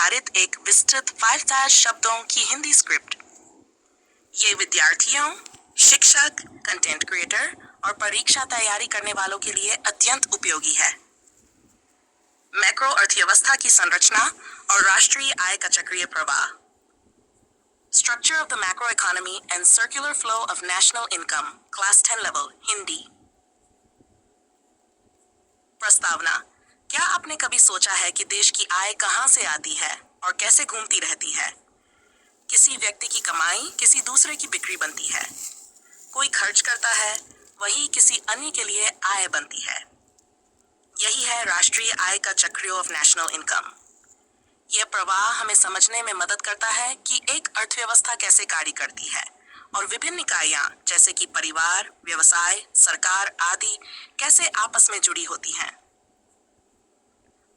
आधारित एक विस्तृत 5000 शब्दों की हिंदी स्क्रिप्ट। ये विद्यार्थियों, शिक्षक, कंटेंट क्रिएटर और परीक्षा तैयारी करने वालों के लिए अत्यंत उपयोगी है। मैक्रो अर्थव्यवस्था की संरचना और राष्ट्रीय आय का चक्रीय प्रवाह। Structure of the macro economy and circular flow of national income, class 10 level, Hindi. प्रस्तावना। क्या आपने कभी सोचा है कि देश की आय कहां से आती है और कैसे घूमती रहती है? किसी व्यक्ति की कमाई किसी दूसरे की बिक्री बनती है। कोई खर्च करता है, वही किसी अन्य के लिए आय बनती है। यही है राष्ट्रीय आय का चक्र ऑफ नेशनल इनकम। यह प्रवाह हमें समझने में मदद करता है कि एक अर्थव्यवस्था कैसे कार्य करती है और विभिन्न इकाइयां जैसे कि परिवार, व्यवसाय, सरकार आदि कैसे आपस में जुड़ी होती हैं।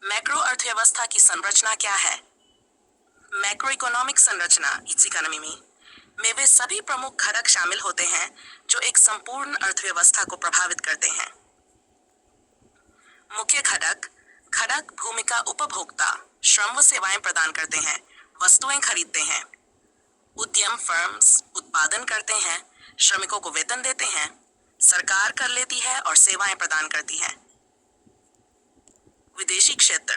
मैक्रो अर्थव्यवस्था की संरचना क्या है? मैक्रो इकोनॉमिक संरचना इस इकोनॉमी में वे सभी प्रमुख घटक शामिल होते हैं जो एक संपूर्ण अर्थव्यवस्था को प्रभावित करते हैं। मुख्य घटक भूमिका उपभोक्ता श्रम व सेवाएं प्रदान करते हैं, वस्तुएं खरीदते हैं। उद्यम फर्म्स उत्पादन करते हैं, श्रमिकों को वेतन देते हैं। सरकार कर लेती है और सेवाएं प्रदान करती है। विदेशी क्षेत्र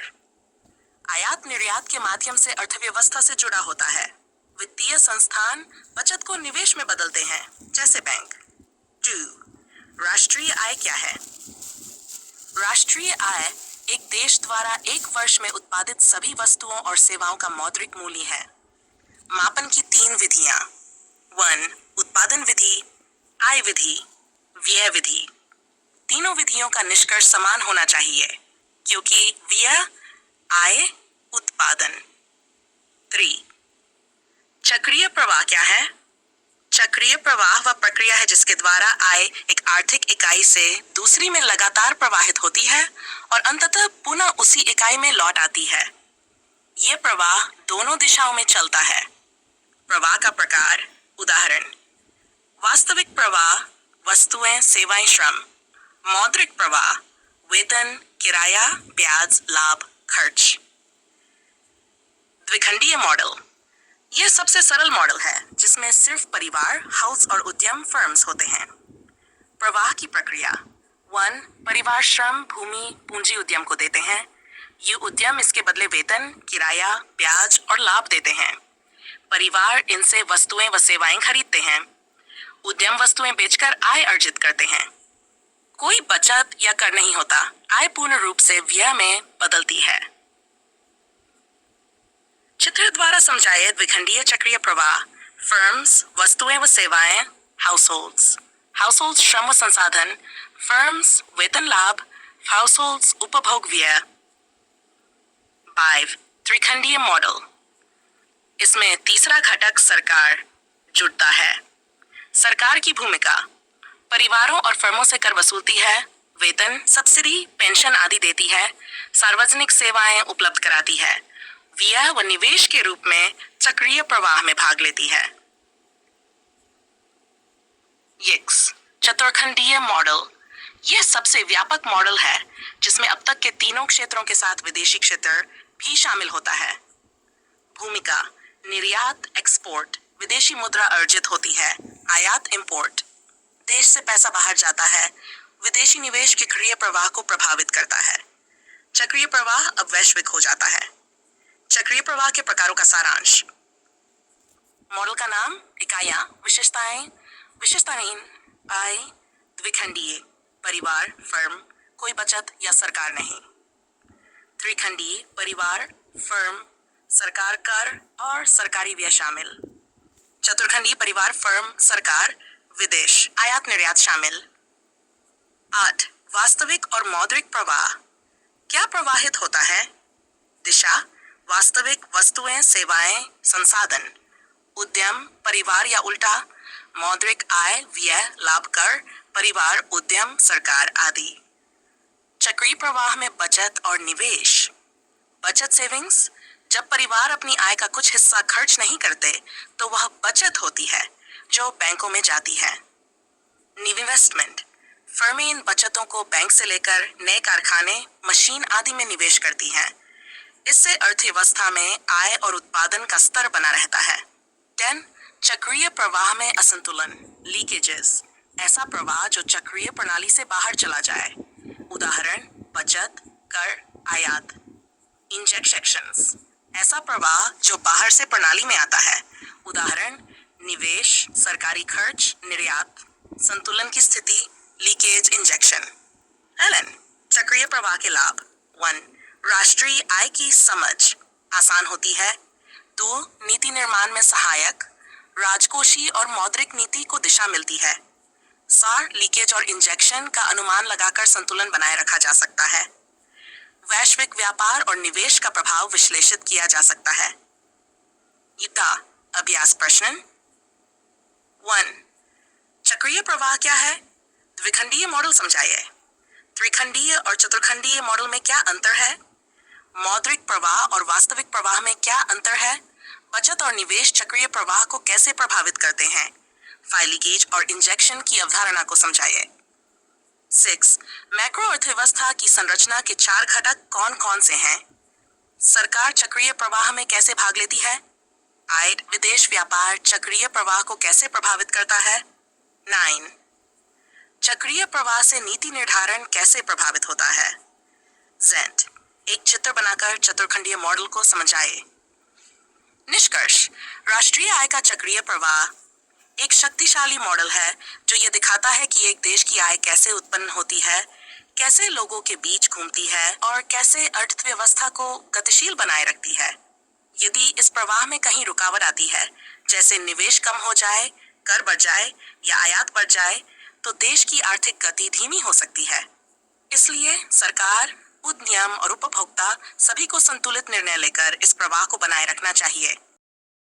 आयात निर्यात के माध्यम से अर्थव्यवस्था से जुड़ा होता है। वित्तीय संस्थान बचत को निवेश में बदलते हैं, जैसे बैंक। 2. राष्ट्रीय आय क्या है? राष्ट्रीय आय एक देश द्वारा एक वर्ष में उत्पादित सभी वस्तुओं और सेवाओं का मौद्रिक मूल्य है। मापन की 3 विधियां। 1. उत्पादन विधि, आय विधि, व्यय विधि। तीनों विधियों का निष्कर्ष समान होना चाहिए क्योंकि व्यय, आय, उत्पादन। 3. चक्रीय प्रवाह क्या है? चक्रीय प्रवाह वह प्रक्रिया है जिसके द्वारा आय एक आर्थिक इकाई से दूसरी में लगातार प्रवाहित होती है और अंततः पुनः उसी इकाई में लौट आती है। यह प्रवाह दोनों दिशाओं में चलता है। प्रवाह का प्रकार, उदाहरण: वास्तविक प्रवाह वस्तुएं, सेवाएं, श्रम। मौद्रिक प्रवाह वेतन, किराया, ब्याज, लाभ, खर्च। द्विखंडीय मॉडल यह सबसे सरल मॉडल है जिसमें सिर्फ परिवार, हाउस और उद्यम फर्म्स होते हैं। प्रवाह की प्रक्रिया 1. परिवार श्रम, भूमि, पूंजी उद्यम को देते हैं। ये उद्यम इसके बदले वेतन, किराया, ब्याज और लाभ देते हैं। परिवार इनसे वस्तुएं व सेवाएं खरीदते हैं। उद्यम वस्तुएं बेचकर आय अर्जित करते हैं। कोई बचत या कर नहीं होता, आय पूर्ण रूप से व्यय में बदलती है। चित्र द्वारा समझाए द्विखंडीय चक्रीय प्रवाह। फर्म्स वस्तुएं व सेवाएं, हाउसहोल्ड्स श्रम व संसाधन, फर्म्स वेतन, लाभ, हाउसहोल्ड्स उपभोग, व्यय। 5. त्रिखंडीय मॉडल इसमें तीसरा घटक सरकार जुड़ता है। सरकार की भूमिका परिवारों और फर्मों से कर वसूलती है, वेतन, सब्सिडी, पेंशन आदि देती है, सार्वजनिक सेवाएं उपलब्ध कराती है, व्यय व निवेश के रूप में चक्रीय प्रवाह में भाग लेती है। चतुर्खंडीय मॉडल यह सबसे व्यापक मॉडल है जिसमें अब तक के तीनों क्षेत्रों के साथ विदेशी क्षेत्र भी शामिल होता है। भूमिका निर्यात, एक्सपोर्ट, विदेशी मुद्रा अर्जित होती है। आयात, इंपोर्ट, देश से पैसा बाहर जाता है, विदेशी निवेश के चक्रीय प्रवाह को प्रभावित करता है। चक्रीय प्रवाह अब वैश्विक हो जाता है। चक्रीय प्रवाह के प्रकारों का सारांश। मॉडल का नाम, इकाइयां, विशेषताएं, आय, द्विखंडीय, परिवार, फर्म, कोई बचत या सरकार नहीं। त्रिखंडीय, परिवार, फर्म, सरकार, कर और सरकारी व्यय शामिल। चतुर्खंडीय, परिवार, फर्म, सरकार, विदेश, आयात निर्यात शामिल। 8. वास्तविक और मौद्रिक प्रवाह क्या प्रवाहित होता है? दिशा वास्तविक वस्तुएं, सेवाएं, संसाधन। उद्यम, परिवार या उल्टा। मौद्रिक आय, व्यय, लाभ, कर, परिवार, उद्यम, सरकार आदि। चक्रीय प्रवाह में बचत और निवेश। बचत, सेविंग्स, जब परिवार अपनी आय का कुछ हिस्सा खर्च नहीं करते तो वह बचत होती है जो बैंकों में जाती है। इन्वेस्टमेंट, फर्में इन बचतों को बैंक से लेकर नए कारखाने, मशीन आदि में निवेश करती हैं। इससे अर्थव्यवस्था में आय और उत्पादन का स्तर बना रहता है। 10. चक्रीय प्रवाह में असंतुलन, लीकेजेस, ऐसा प्रवाह जो चक्रीय प्रणाली से बाहर चला जाए। उदाहरण बचत, कर, आयात। इंजेक्शंस, ऐसा प्रवाह जो बाहर से प्रणाली में आता है। उदाहरण निवेश, सरकारी खर्च, निर्यात। संतुलन की स्थिति, लीकेज, इंजेक्शन। एलन, चक्रीय प्रवाह के लाभ। 1. राष्ट्रीय आय की समझ आसान होती है। 2. नीति निर्माण में सहायक, राजकोषीय और मौद्रिक नीति को दिशा मिलती है। सार, लीकेज और इंजेक्शन का अनुमान लगाकर संतुलन बनाए रखा जा सकता है। वैश्विक व्यापार और निवेश का प्रभाव विश्लेषित किया जा सकता है। युक्ता अभ्यास प्रश्न 1. चक्रीय प्रवाह क्या है? द्विखंडीय मॉडल समझाइए। त्रिखंडीय और चतुर्खंडीय मॉडल में क्या अंतर है? मौद्रिक प्रवाह और वास्तविक प्रवाह में क्या अंतर है? बचत और निवेश चक्रीय प्रवाह को कैसे प्रभावित करते हैं? फाइल लीकेज और इंजेक्शन की अवधारणा को समझाइए। 6. मैक्रो अर्थव्यवस्था की संरचना के 4 घटक कौन कौन से हैं? सरकार चक्रीय प्रवाह में कैसे भाग लेती है? आय, विदेश व्यापार चक्रीय प्रवाह को कैसे प्रभावित करता है? 9. चक्रीय प्रवाह से नीति निर्धारण कैसे प्रभावित होता है? Z. एक चित्र बनाकर चतुर्खंडीय मॉडल को समझाइए। निष्कर्ष, राष्ट्रीय आय का चक्रीय प्रवाह एक शक्तिशाली मॉडल है जो ये दिखाता है कि एक देश की आय कैसे उत्पन्न होती है, कैसे लोगों के बीच घूमती है और कैसे अर्थव्यवस्था को गतिशील बनाए रखती है। यदि इस प्रवाह में कहीं रुकावट आती है, जैसे निवेश कम हो जाए, कर बढ़ जाए या आयात बढ़ जाए, तो देश की आर्थिक गति धीमी हो सकती है। इसलिए सरकार, उद्यम और उपभोक्ता सभी को संतुलित निर्णय लेकर इस प्रवाह को बनाए रखना चाहिए।